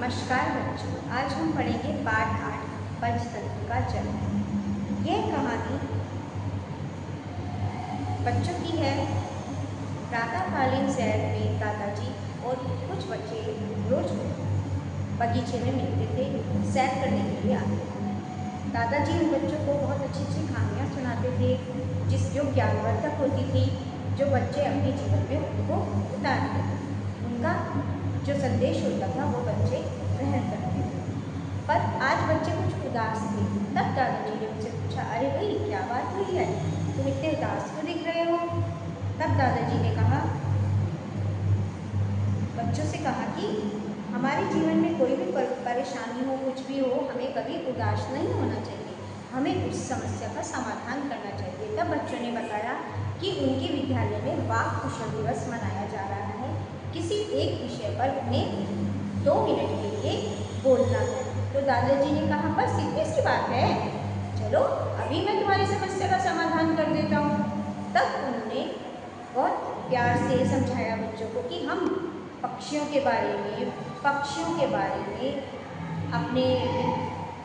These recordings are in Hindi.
नमस्कार बच्चों, आज हम पढ़ेंगे पाठ 8 पंचतंत्र का जन्म। यह कहानी बच्चों की है। प्रातःकालीन सैर में दादाजी और कुछ बच्चे रोज बगीचे में मिलते थे, सैर करने के लिए आते थे। दादाजी उन बच्चों को बहुत अच्छी अच्छी कहानियाँ सुनाते थे, जो ज्ञानवर्धक होती थी, जो बच्चे अपने जीवन में उनको उतारते थे। उनका जो संदेश होता था वो बच्चे ग्रहण करते थे। पर आज बच्चे कुछ उदास थे। तब दादाजी ने उनसे पूछा, अरे भाई क्या बात हुई है, तुम इतने उदास क्यों दिख रहे हो? तब दादाजी ने कहा, बच्चों से कहा कि हमारे जीवन में कोई भी परेशानी हो, कुछ भी हो, हमें कभी उदास नहीं होना चाहिए, हमें उस समस्या का समाधान करना चाहिए। तब बच्चों ने बताया कि उनके विद्यालय में वाक् कुशल दिवस मनाया जा रहा है। किसी एक विषय पर उन्हें 2 मिनट के लिए बोलना है। तो दादाजी ने कहा, बस इतनी सी बात है, चलो अभी मैं तुम्हारी समस्या का समाधान कर देता हूँ। तब उन्होंने बहुत प्यार से समझाया बच्चों को कि हम पक्षियों के बारे में, पक्षियों के बारे में, अपने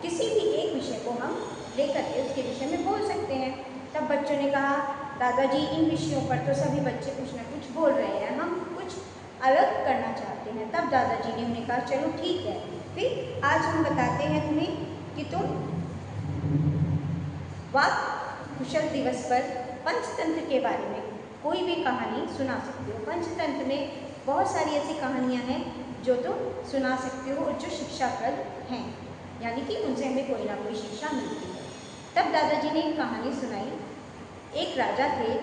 किसी भी एक विषय को हम लेकर के उसके विषय में बोल सकते हैं। तब बच्चों ने कहा, दादाजी इन विषयों पर तो सभी बच्चे कुछ ना कुछ बोल रहे हैं, हम कुछ अलग करना चाहते हैं। तब दादाजी ने उन्हें कहा, चलो ठीक है, फिर आज हम बताते हैं तुम्हें कि तुम वाक् कुशल दिवस पर पंचतंत्र के बारे में कोई भी कहानी सुना सकते हो। पंचतंत्र में बहुत सारी ऐसी कहानियाँ हैं जो तुम सुना सकते हो और जो शिक्षाप्रद हैं, यानी कि उनसे हमें कोई ना कोई शिक्षा मिलती है। तब दादाजी ने एक कहानी सुनाई। एक राजा थे,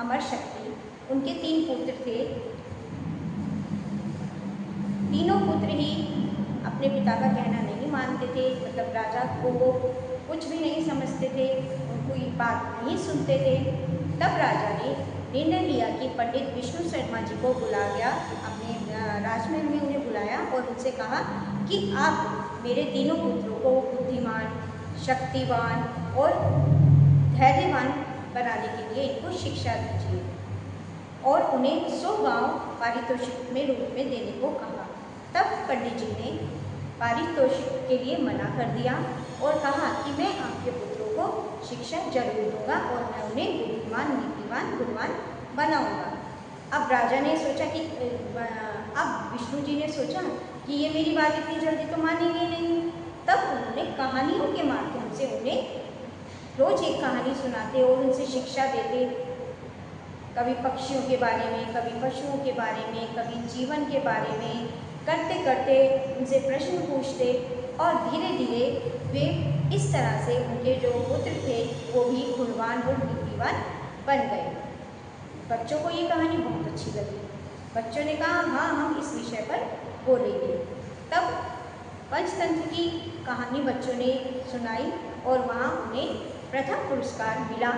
अमर शक्ति, उनके 3 पुत्र थे। तीनों पुत्र ही अपने पिता का कहना नहीं मानते थे, मतलब राजा को वो कुछ भी नहीं समझते थे, उनको ये बात नहीं सुनते थे। तब राजा ने निर्णय लिया कि पंडित विष्णु शर्मा जी को बुला गया, अपने राजमहल में उन्हें बुलाया और उनसे कहा कि आप मेरे तीनों पुत्रों को बुद्धिमान, शक्तिवान और धैर्यवान बनाने के लिए इनको शिक्षा दीजिए और उन्हें 100 गाँव पारितोषिक में रूप में देने को कहा। तब पंडित जी ने पारितोषिक के लिए मना कर दिया और कहा कि मैं आपके पुत्रों को शिक्षा जरूर दूंगा और मैं उन्हें बुद्धिमान, नीतिवान, गुणवान बनाऊंगा। अब राजा ने सोचा कि अब विष्णु जी ने सोचा कि ये मेरी बात इतनी जल्दी तो मानेंगे नहीं। तब उन्होंने कहानियों के माध्यम से उन्हें रोज एक कहानी सुनाते और उनसे शिक्षा देते, कभी पक्षियों के बारे में, कभी पशुओं के बारे में, कभी जीवन के बारे में। करते करते उनसे प्रश्न पूछते और धीरे धीरे वे इस तरह से उनके जो पुत्र थे वो भी गुणवान और नीतिवान बन गए। बच्चों को ये कहानी बहुत अच्छी लगी। बच्चों ने कहा, हाँ हम इस विषय पर बोलेंगे। तब पंचतंत्र की कहानी बच्चों ने सुनाई और वहाँ उन्हें प्रथम पुरस्कार मिला।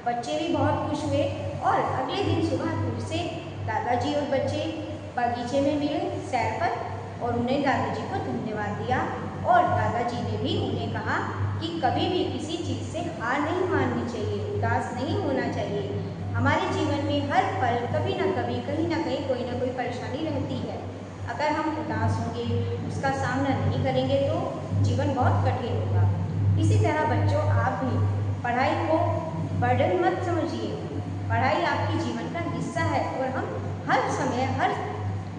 बच्चे भी बहुत खुश हुए और अगले दिन सुबह फिर से दादाजी और बच्चे बगीचे में मिले सैर पर और उन्हें दादाजी को धन्यवाद दिया और दादाजी ने भी उन्हें कहा कि कभी भी किसी चीज़ से हार नहीं माननी चाहिए, उदास नहीं होना चाहिए। हमारे जीवन में हर पल कभी ना कभी, कहीं ना कहीं कोई ना कोई परेशानी रहती है। अगर हम उदास होंगे, उसका सामना नहीं करेंगे तो जीवन बहुत कठिन होगा। इसी तरह बच्चों, आप भी पढ़ाई को बर्डन मत समझिए। पढ़ाई आपके जीवन का हिस्सा है और हम हर समय हर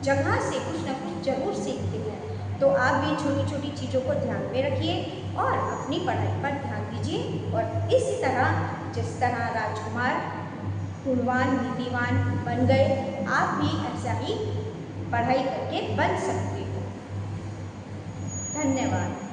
जगह से कुछ ना कुछ जरूर सीखते हैं। तो आप भी छोटी छोटी चीज़ों को ध्यान में रखिए और अपनी पढ़ाई पर ध्यान दीजिए और इसी तरह जिस तरह राजकुमार गुणवान, नीतिवान बन गए, आप भी ऐसा ही पढ़ाई करके बन सकते हो। धन्यवाद।